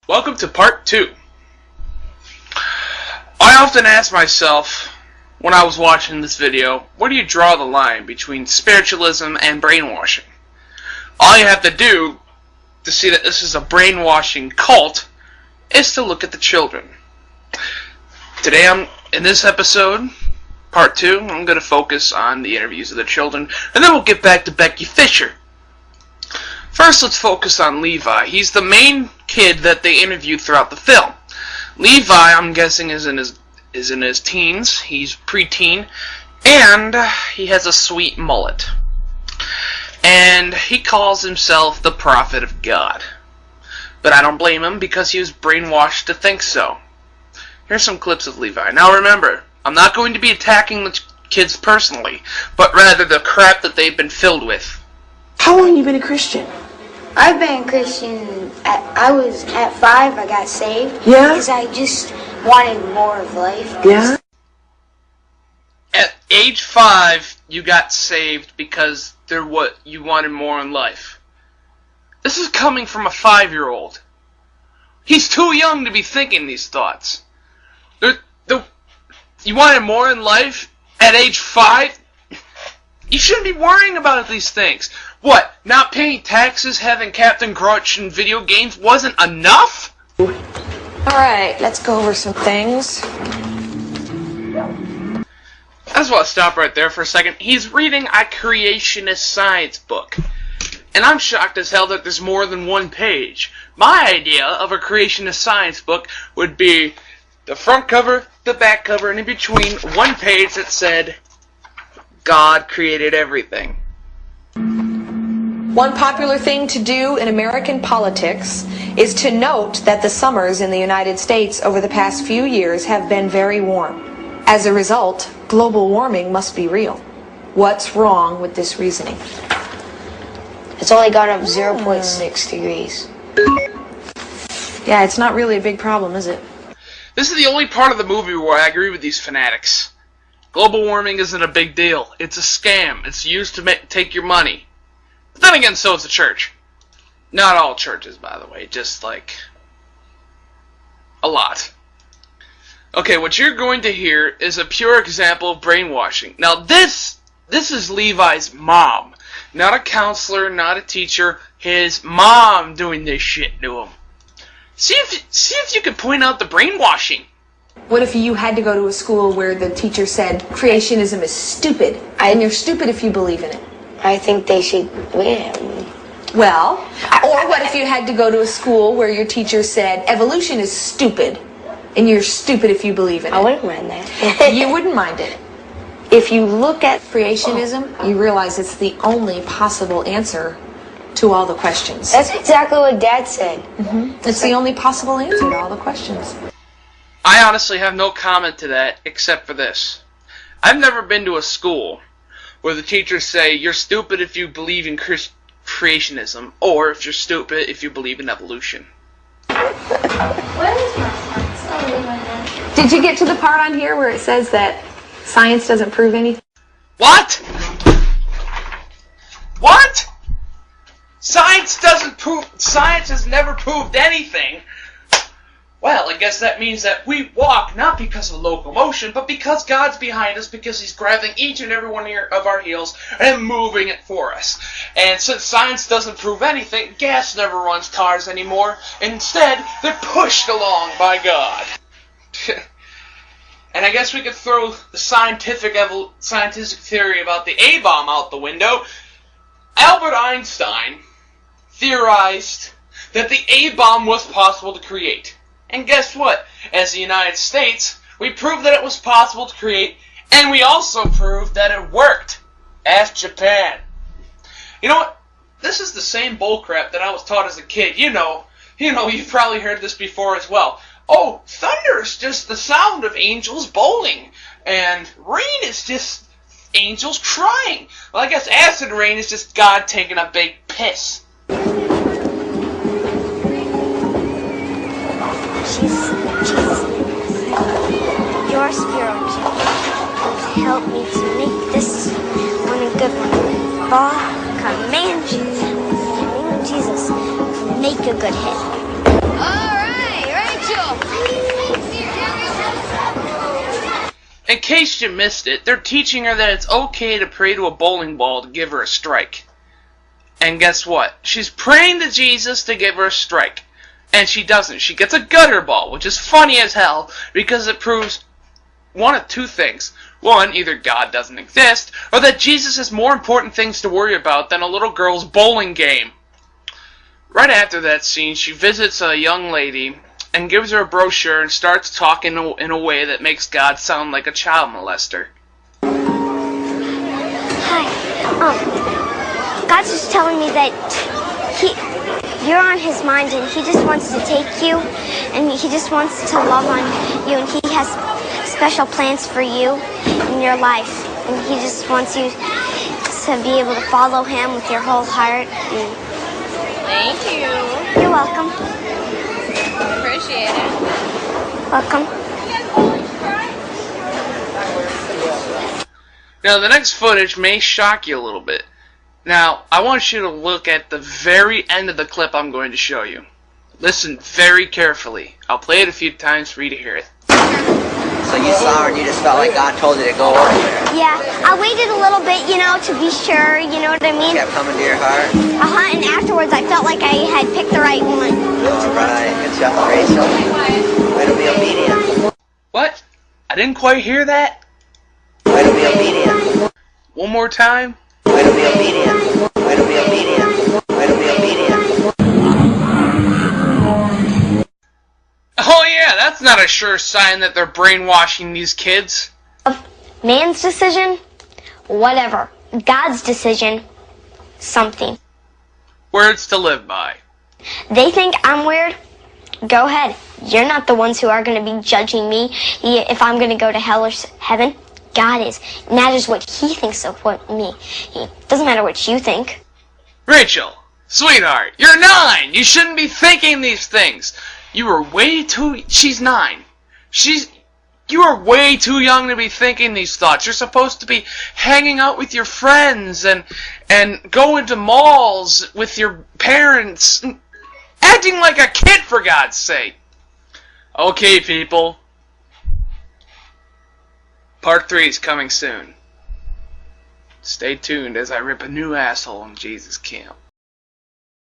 Welcome to part 2. I often ask myself, when I was watching this video, where do you draw the line between spiritualism and brainwashing? All you have to do to see that this is a brainwashing cult is to look at the children. Today, in this episode, part 2, I'm going to focus on the interviews of the children, and then we'll get back to Becky Fisher. First, let's focus on Levi. He's the main kid that they interviewed throughout the film. Levi, I'm guessing, is in his teens. He's preteen, and he has a sweet mullet. And he calls himself the prophet of God. But I don't blame him because he was brainwashed to think so. Here's some clips of Levi. Now remember, I'm not going to be attacking the kids personally, but rather the crap that they've been filled with. How long have you been a Christian? I've been a Christian, I was at 5, I got saved. Yeah? Because I just wanted more of life. Yeah? At age 5, you got saved because you wanted more in life. This is coming from a 5-year-old. He's too young to be thinking these thoughts. You wanted more in life at age 5? You shouldn't be worrying about these things. What, not paying taxes, having Captain Crunch and video games wasn't enough? Alright, let's go over some things. I just want to stop right there for a second. He's reading a creationist science book. And I'm shocked as hell that there's more than one page. My idea of a creationist science book would be the front cover, the back cover, and in between one page that said, God created everything. One popular thing to do in American politics is to note that the summers in the United States over the past few years have been very warm. As a result, global warming must be real. What's wrong with this reasoning? It's only gone up 0.6 degrees. Yeah, it's not really a big problem, is it? This is the only part of the movie where I agree with these fanatics. Global warming isn't a big deal. It's a scam. It's used to take your money. But then again, so is the church. Not all churches, by the way. Just, like, a lot. Okay, what you're going to hear is a pure example of brainwashing. Now, this is Levi's mom. Not a counselor, not a teacher. His mom doing this shit to him. See if you can point out the brainwashing. What if you had to go to a school where the teacher said creationism is stupid, and you're stupid if you believe in it? I think they should win. Well, or what if you had to go to a school where your teacher said evolution is stupid, and you're stupid if you believe in it? I wouldn't mind that. You wouldn't mind it. If you look at creationism, you realize it's the only possible answer to all the questions. That's exactly what Dad said. It's the only possible answer to all the questions. I honestly have no comment to that except for this. I've never been to a school where the teachers say, you're stupid if you believe in creationism, or if you're stupid if you believe in evolution. Did you get to the part on here where it says that science doesn't prove anything? What? What? Science has never proved anything. Well, I guess that means that we walk not because of locomotion, but because God's behind us, because He's grabbing each and every one of our heels and moving it for us. And since science doesn't prove anything, gas never runs cars anymore. Instead, they're pushed along by God. And I guess we could throw the scientific theory about the A-bomb out the window. Albert Einstein theorized that the A-bomb was possible to create. And guess what? As the United States, we proved that it was possible to create, and we also proved that it worked. Ask Japan. You know what? This is the same bullcrap that I was taught as a kid. You know, you've probably heard this before as well. Oh, thunder is just the sound of angels bowling, and rain is just angels crying. Well, I guess acid rain is just God taking a big piss. Your spirit will help me to make this one a good one. Paul, command you in the name of Jesus, make a good hit. All right. In case you missed it, they're teaching her that it's okay to pray to a bowling ball to give her a strike. And guess what? She's praying to Jesus to give her a strike. And she doesn't. She gets a gutter ball, which is funny as hell, because it proves one of two things. One, either God doesn't exist, or that Jesus has more important things to worry about than a little girl's bowling game. Right after that scene, she visits a young lady and gives her a brochure and starts talking in a way that makes God sound like a child molester. Hi. God's just telling me that you're on his mind and he just wants to take you and he just wants to love on you and he has special plans for you in your life and he just wants you to be able to follow him with your whole heart. Thank you. You're welcome. Appreciate it. Welcome. Now, the next footage may shock you a little bit. Now, I want you to look at the very end of the clip I'm going to show you. Listen very carefully. I'll play it a few times for you to hear it. So you saw her and you just felt like God told you to go over there. Yeah, I waited a little bit, to be sure, you know what I mean? Kept coming to your heart. And afterwards I felt like I had picked the right one. All right, good job, Rachel. Way to be obedient. What? I didn't quite hear that. Way to be obedient. One more time. Way to be obedient. Way to be obedient. Way to be obedient. Oh yeah, that's not a sure sign that they're brainwashing these kids. Man's decision, whatever. God's decision, something. Words to live by. They think I'm weird? Go ahead. You're not the ones who are going to be judging me if I'm going to go to hell or heaven. God is. It matters what he thinks of me. It doesn't matter what you think. Rachel, sweetheart, you're 9. You shouldn't be thinking these things. You are way too... She's 9. You are way too young to be thinking these thoughts. You're supposed to be hanging out with your friends and going to malls with your parents. Acting like a kid, for God's sake. Okay, people. Part 3 is coming soon. Stay tuned as I rip a new asshole in Jesus' camp.